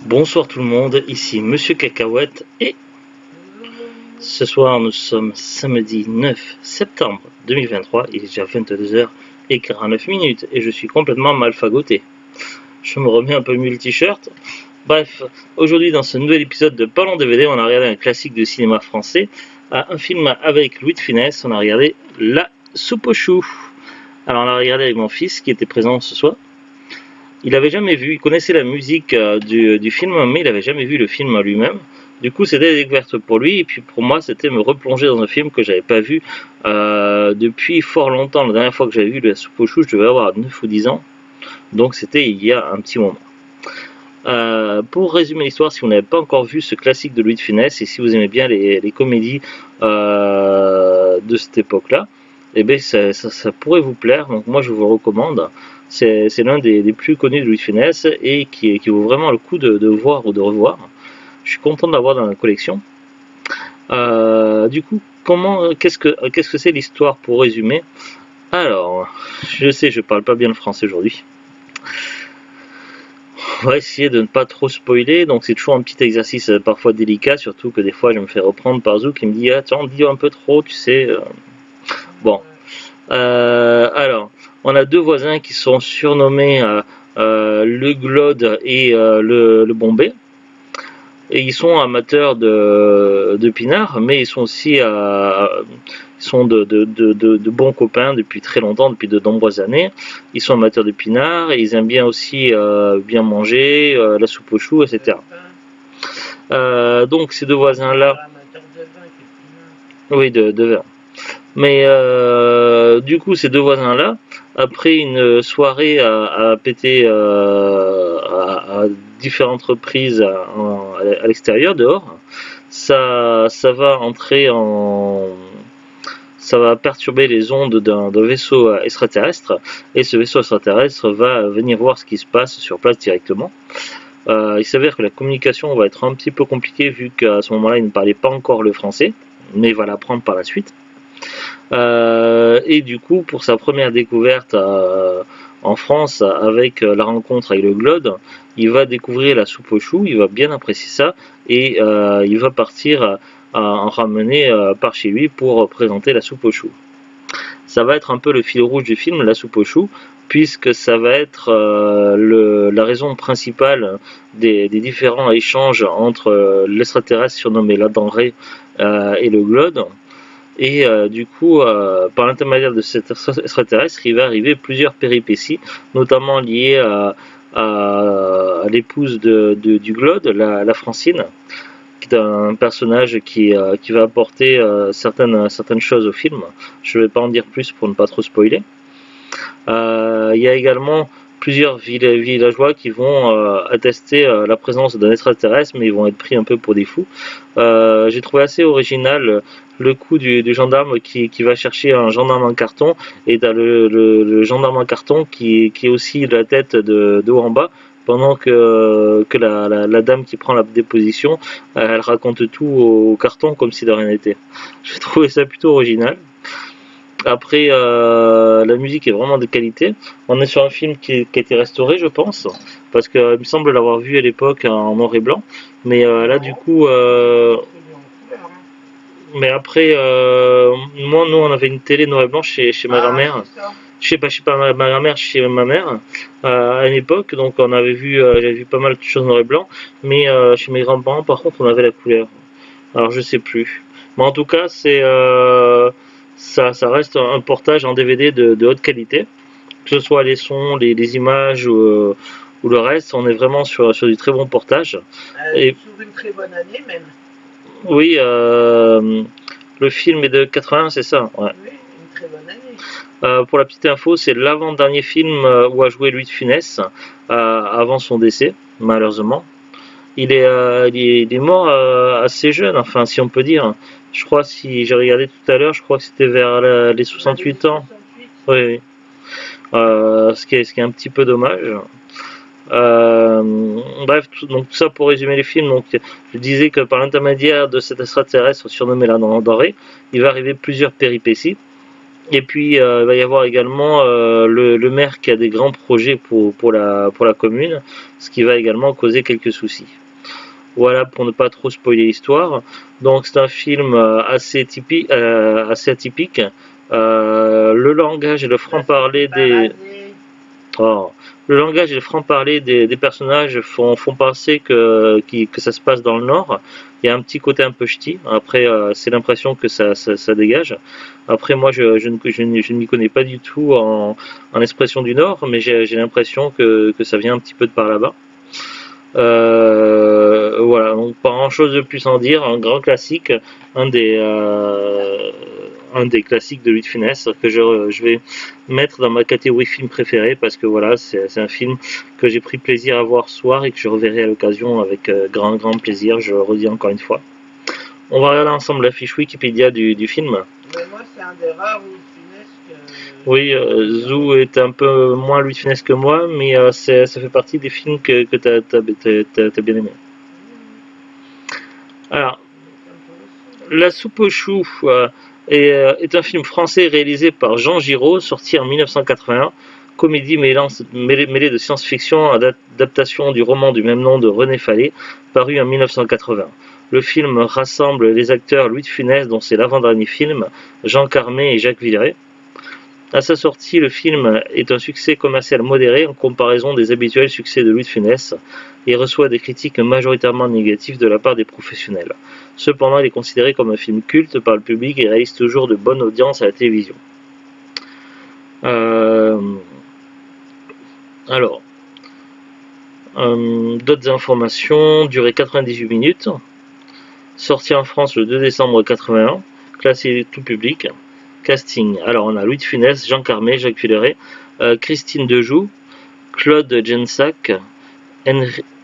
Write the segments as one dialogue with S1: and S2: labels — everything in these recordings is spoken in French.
S1: Bonsoir tout le monde, ici Monsieur Cacahuète et ce soir nous sommes samedi 9 septembre 2023, il est déjà 22h49 et je suis complètement mal fagoté. Je me remets un peu mieux le t-shirt. Bref, aujourd'hui dans ce nouvel épisode de Parlons DVD, on a regardé un classique de cinéma français, un film avec Louis de Funès, on a regardé La Soupe aux choux. Alors on a regardé avec mon fils qui était présent ce soir. Il n'avait jamais vu, il connaissait la musique du film, mais il n'avait jamais vu le film lui-même. Du coup, c'était des découvertes pour lui, et puis pour moi, c'était me replonger dans un film que j'avais pas vu depuis fort longtemps. La dernière fois que j'avais vu La Soupe aux choux, je devais avoir 9 ou 10 ans, donc c'était il y a un petit moment. Pour résumer l'histoire, si vous n'avez pas encore vu ce classique de Louis de Funès, et si vous aimez bien les comédies de cette époque-là, eh bien ça pourrait vous plaire, donc moi je vous le recommande. C'est l'un des plus connus de Louis de Funès et qui vaut vraiment le coup de voir ou de revoir. Je suis content de l'avoir dans la collection. Du coup, qu'est-ce que c'est l'histoire pour résumer? Alors, je sais, je parle pas bien le français aujourd'hui. On va essayer de ne pas trop spoiler, donc c'est toujours un petit exercice parfois délicat, surtout que des fois je me fais reprendre par Zou qui me dit ah tiens, dis un peu trop, tu sais. Bon. Alors, on a deux voisins qui sont surnommés le Glode et le Bombay. Et ils sont amateurs de pinard, mais ils sont aussi de bons copains depuis très longtemps, depuis de nombreuses années. Ils sont amateurs de pinard et ils aiment bien aussi bien manger, la soupe aux choux, etc. Donc ces deux voisins-là... Oui, de vin. Mais du coup, ces deux voisins-là, après une soirée à péter à différentes reprises à l'extérieur, dehors, ça va entrer ça va perturber les ondes d'un vaisseau extraterrestre, et ce vaisseau extraterrestre va venir voir ce qui se passe sur place directement. Il s'avère que la communication va être un petit peu compliquée vu qu'à ce moment-là, il ne parlait pas encore le français, mais il va l'apprendre par la suite. Et du coup, pour sa première découverte en France, avec la rencontre avec le Glode, il va découvrir la soupe aux choux, il va bien apprécier ça, et il va partir en ramener par chez lui pour présenter la soupe aux choux. Ça va être un peu le fil rouge du film, la soupe aux choux, puisque ça va être la raison principale des différents échanges entre l'extraterrestre surnommé la denrée et le Glode. Et du coup, par l'intermédiaire de cet extraterrestre, il va arriver plusieurs péripéties, notamment liées à l'épouse du Glode, la Francine, qui est un personnage qui va apporter certaines choses au film. Je ne vais pas en dire plus pour ne pas trop spoiler. Il y a également plusieurs villageois qui vont attester la présence d'un extraterrestre, mais ils vont être pris un peu pour des fous. J'ai trouvé assez original le coup du gendarme qui va chercher un gendarme en carton, et t'as le gendarme en carton qui est aussi la tête de haut en bas, pendant que la dame qui prend la déposition, elle raconte tout au carton comme si de rien n'était. J'ai trouvé ça plutôt original. Après, la musique est vraiment de qualité. On est sur un film qui a été restauré, je pense, parce qu'il me semble l'avoir vu à l'époque en noir et blanc. Mais là, du coup, mais après, moi, nous, on avait une télé noir et blanc chez ma grand-mère. Je sais pas ma grand-mère, chez ma mère, à une époque. Donc, j'avais vu pas mal de choses noir et blanc. Mais chez mes grands-parents, par contre, on avait la couleur. Alors, je sais plus. Mais en tout cas, ça reste un portage en DVD de haute qualité. Que ce soit les sons, les images ou le reste, on est vraiment sur du très bon portage. Et
S2: sur une très bonne année même.
S1: oui, le film est de 80, c'est ça, ouais.
S2: Oui, une très bonne année.
S1: Pour la petite info, c'est l'avant-dernier film où a joué Louis de Funès avant son décès, malheureusement. Il est mort assez jeune, enfin, si on peut dire. Je crois, si j'ai regardé tout à l'heure, je crois que c'était vers les 68 ans. Oui, oui. Ce qui est un petit peu dommage. Bref, donc tout ça pour résumer les films. Donc, je disais que par l'intermédiaire de cet extraterrestre surnommé la denrée, il va arriver plusieurs péripéties. Et puis il va y avoir également le maire qui a des grands projets pour la commune, ce qui va également causer quelques soucis. Voilà pour ne pas trop spoiler l'histoire. Donc c'est un film assez atypique. Le langage et le franc-parler des... Oh. Le langage et le franc-parler des personnages font penser que ça se passe dans le Nord. Il y a un petit côté un peu ch'ti. Après, c'est l'impression que ça dégage. Après, moi, je ne m'y connais pas du tout en expression du Nord, mais j'ai l'impression que ça vient un petit peu de par là-bas. Voilà, donc pas grand chose de plus à en dire, un grand classique, un des classiques de Louis de Funès que je vais mettre dans ma catégorie film préférée parce que voilà, c'est un film que j'ai pris plaisir à voir ce soir et que je reverrai à l'occasion avec grand plaisir, je le redis encore une fois. On va regarder ensemble la fiche Wikipédia du film.
S2: Mais moi, c'est un des rares Louis de Funès que...
S1: Oui, Zou est un peu moins Louis de Funès que moi, mais ça fait partie des films que t'as bien aimé. Alors, La soupe aux choux est un film français réalisé par Jean Giraud, sorti en 1981, comédie mêlée de science-fiction, adaptation du roman du même nom de René Fallet, paru en 1980. Le film rassemble les acteurs Louis de Funès, dont c'est l'avant-dernier film, Jean Carmet et Jacques Villeray. À sa sortie, le film est un succès commercial modéré en comparaison des habituels succès de Louis de Funès et reçoit des critiques majoritairement négatives de la part des professionnels. Cependant, il est considéré comme un film culte par le public et réalise toujours de bonnes audiences à la télévision. D'autres informations, durée 98 minutes, sorti en France le 2 décembre 81, classé tout public. Casting, alors on a Louis de Funès, Jean Carmet, Jacques Villeray, Christine Dejoux, Claude Gensac,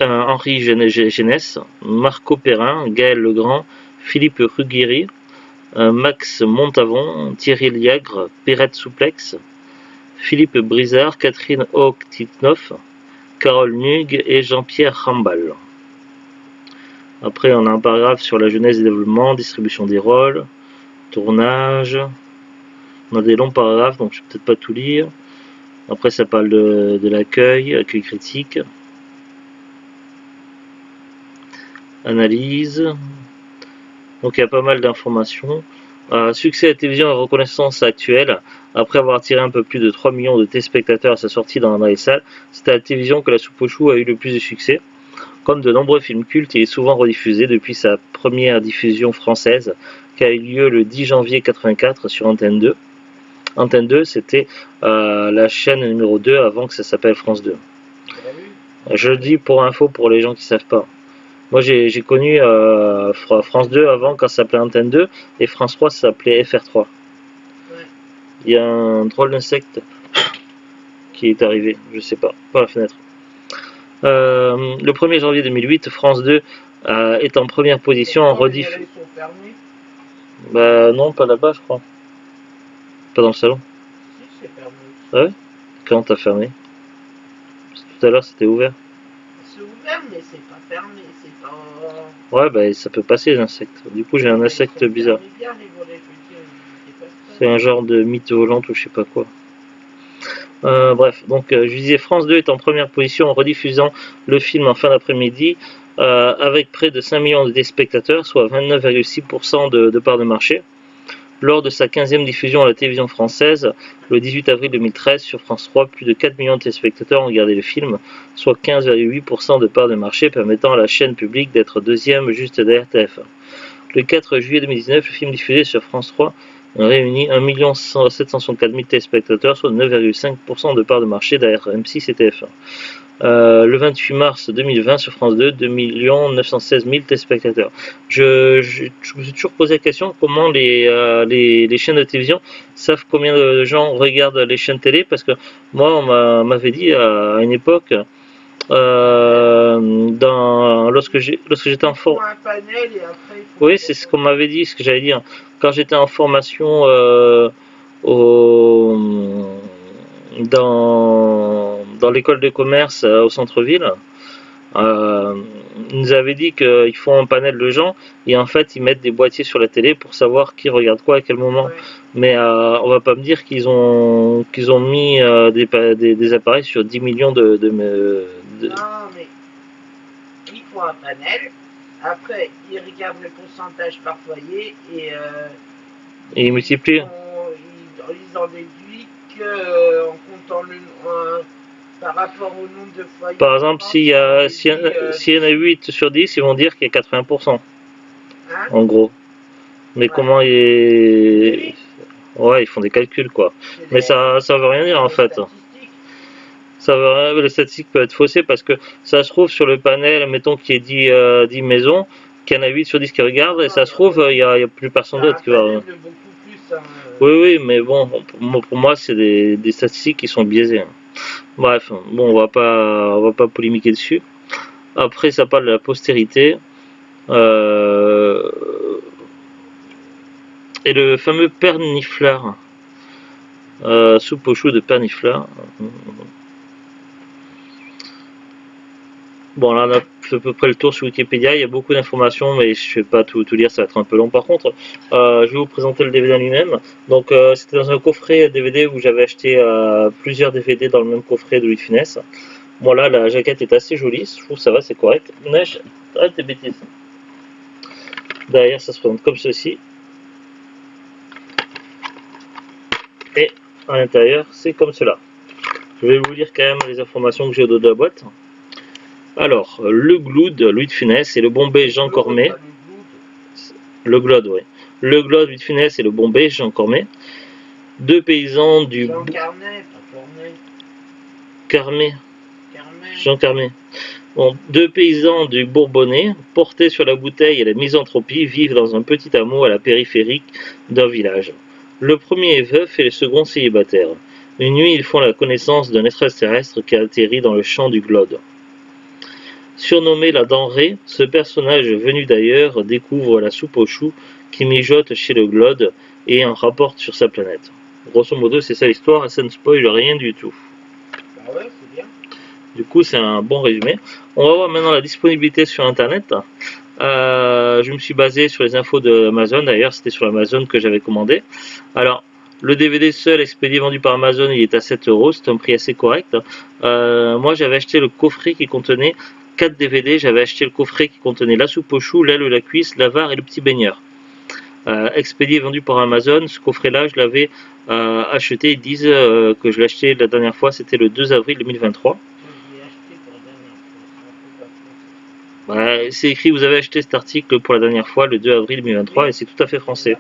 S1: Henri Genès, Marco Perrin, Gaël Legrand, Philippe Ruggeri, Max Montavon, Thierry Liagre, Perrette Souplex, Philippe Brizard, Catherine Hoog-Titnoff, Carole Nug et Jean-Pierre Rambal. Après, on a un paragraphe sur la jeunesse et développement, distribution des rôles, tournage. On a des longs paragraphes, donc je ne vais peut-être pas tout lire. Après, ça parle de l'accueil critique. Analyse. Donc il y a pas mal d'informations. Succès à la télévision et reconnaissance actuelle. Après avoir attiré un peu plus de 3 millions de téléspectateurs à sa sortie dans les salles, c'est à la télévision que La soupe aux choux a eu le plus de succès. Comme de nombreux films cultes, il est souvent rediffusé depuis sa première diffusion française, qui a eu lieu le 10 janvier 1984 sur Antenne 2. Antenne 2, c'était la chaîne numéro 2 avant que ça s'appelle France 2. Je le dis pour info pour les gens qui ne savent pas. Moi j'ai connu France 2 avant quand ça s'appelait Antenne 2 et France 3 ça s'appelait FR3. Il y a un drôle d'insecte qui est arrivé, je sais pas, par la fenêtre. Le 1er janvier 2008, France 2 est en première position en rediff. Bah non, pas là-bas je crois. Pas dans le salon.
S2: Si, c'est fermé.
S1: Ouais. Quand t'as fermé? Parce que tout à l'heure c'était ouvert.
S2: C'est ouvert, mais c'est pas fermé. C'est pas...
S1: Ouais, bah ça peut passer les insectes. Du coup, j'ai un insecte bizarre. C'est un genre de mythe volante ou je sais pas quoi. Bref, donc je disais, France 2 est en première position en rediffusant le film en fin d'après-midi avec près de 5 millions de téléspectateurs, soit 29,6% de part de marché. Lors de sa 15e diffusion à la télévision française, le 18 avril 2013, sur France 3, plus de 4 millions de téléspectateurs ont regardé le film, soit 15,8% de part de marché, permettant à la chaîne publique d'être deuxième juste derrière TF1. Le 4 juillet 2019, le film diffusé sur France 3 réunit 1 764 000 téléspectateurs, soit 9,5% de part de marché derrière M6 et TF1. Le 28 mars 2020 sur France 2, 2 916 000 téléspectateurs. Je me suis toujours posé la question comment les chaînes de télévision savent combien de gens regardent les chaînes télé, parce que moi on m'avait dit à une époque lorsque j'étais en formation. Oui, c'est ce qu'on m'avait dit, ce que j'allais dire. Quand j'étais en formation dans l'école de commerce au centre-ville, Ils nous avaient dit qu'ils font un panel de gens et en fait ils mettent des boîtiers sur la télé pour savoir qui regarde quoi à quel moment.
S2: Ouais.
S1: Mais on va pas me dire qu'ils ont mis des appareils sur 10 millions
S2: Non, mais ils font un panel. Après, ils regardent le pourcentage par foyer et
S1: ils multiplient.
S2: ils en déduisent qu'en comptant par rapport au nombre de foyers.
S1: Par exemple, s'il y en a 8 sur 10, ils vont dire qu'il y a 80%.
S2: Hein,
S1: en gros. Mais
S2: ouais.
S1: comment ils... Ouais, ils font des calculs quoi. Mais ça veut rien dire en fait. Ça veut rien, les statistiques peuvent être faussées parce que ça se trouve sur le panel, mettons qu'il y ait 10 maisons, qu'il y en a 8 sur 10 qui regardent, et ça se trouve, il y a plus personne d'autre qui va... Oui, oui, mais bon, pour moi, c'est des statistiques qui sont biaisées. Bref, bon, on va pas polémiquer dessus. Après, ça parle de la postérité. Et le fameux perniflard. Soupe aux choux de perniflard. Bon, là, on a fait à peu près le tour sur Wikipédia. Il y a beaucoup d'informations, mais je ne vais pas tout lire, ça va être un peu long. Par contre, je vais vous présenter le DVD en lui-même. Donc, c'était dans un coffret DVD où j'avais acheté plusieurs DVD dans le même coffret de Louis de Funès. Bon, là, la jaquette est assez jolie. Je trouve que ça va, c'est correct. Neige, arrête tes bêtises. Derrière, ça se présente comme ceci. Et à l'intérieur, c'est comme cela. Je vais vous lire quand même les informations que j'ai au dos de la boîte. Alors, le Gloude, Louis de Funès, et le Bombay, Jean Cormet. Le Glode, oui. Le Glode, Louis de Funès, et le Bombay, Jean Cormet. Deux paysans du...
S2: Jean Carmet, pas Cormet.
S1: Carmet.
S2: Carmet.
S1: Jean Carmet. Bon, deux paysans du Bourbonnais, portés sur la bouteille et la misanthropie, vivent dans un petit hameau à la périphérie d'un village. Le premier est veuf et le second célibataire. Une nuit, ils font la connaissance d'un extraterrestre qui atterrit dans le champ du Glode. Surnommé la denrée, ce personnage venu d'ailleurs découvre la soupe aux choux qui mijote chez le Glode et en rapporte sur sa planète. Grosso modo, c'est ça l'histoire et ça ne spoil rien du tout.
S2: Bah ouais, c'est bien.
S1: Du coup, c'est un bon résumé. On va voir maintenant la disponibilité sur Internet. Je me suis basé sur les infos d'Amazon. D'ailleurs, c'était sur Amazon que j'avais commandé. Alors, le DVD seul expédié vendu par Amazon, il est à 7 €. C'est un prix assez correct. Moi, j'avais acheté le coffret qui contenait 4 DVD. J'avais acheté le coffret qui contenait la soupe aux choux, l'aile, la cuisse, l'avare et le petit baigneur. Expédié vendu par Amazon. Ce coffret-là, je l'avais acheté. Ils disent que je l'ai acheté la dernière fois, c'était le 2 avril 2023. C'est écrit, vous avez acheté cet article pour la dernière fois le 2 avril 2023 et c'est tout à fait français.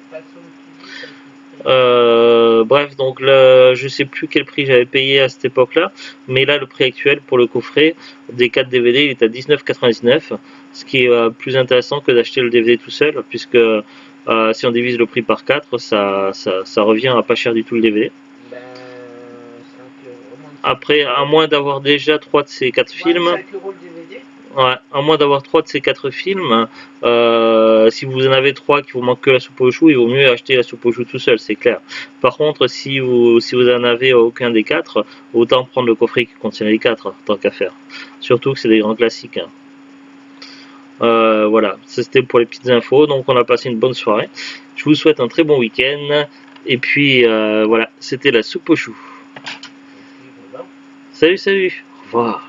S1: Bref, donc là, je sais plus quel prix j'avais payé à cette époque-là, mais là le prix actuel pour le coffret des 4 DVD il est à 19,99 €, ce qui est plus intéressant que d'acheter le DVD tout seul, puisque si on divise le prix par 4, ça revient à pas cher du tout le DVD. Après, à moins d'avoir déjà 3 de ces 4 films. Ouais, à moins d'avoir 3 de ces 4 films, si vous en avez 3 qui vous manquent que la soupe aux choux, il vaut mieux acheter la soupe aux choux tout seul, c'est clair. Par contre, si vous en avez aucun des 4, autant prendre le coffret qui contient les 4, tant qu'à faire. Surtout que c'est des grands classiques. Hein. Voilà, c'était pour les petites infos, donc on a passé une bonne soirée. Je vous souhaite un très bon week-end, et puis voilà, c'était la soupe aux choux. Salut, salut, au revoir.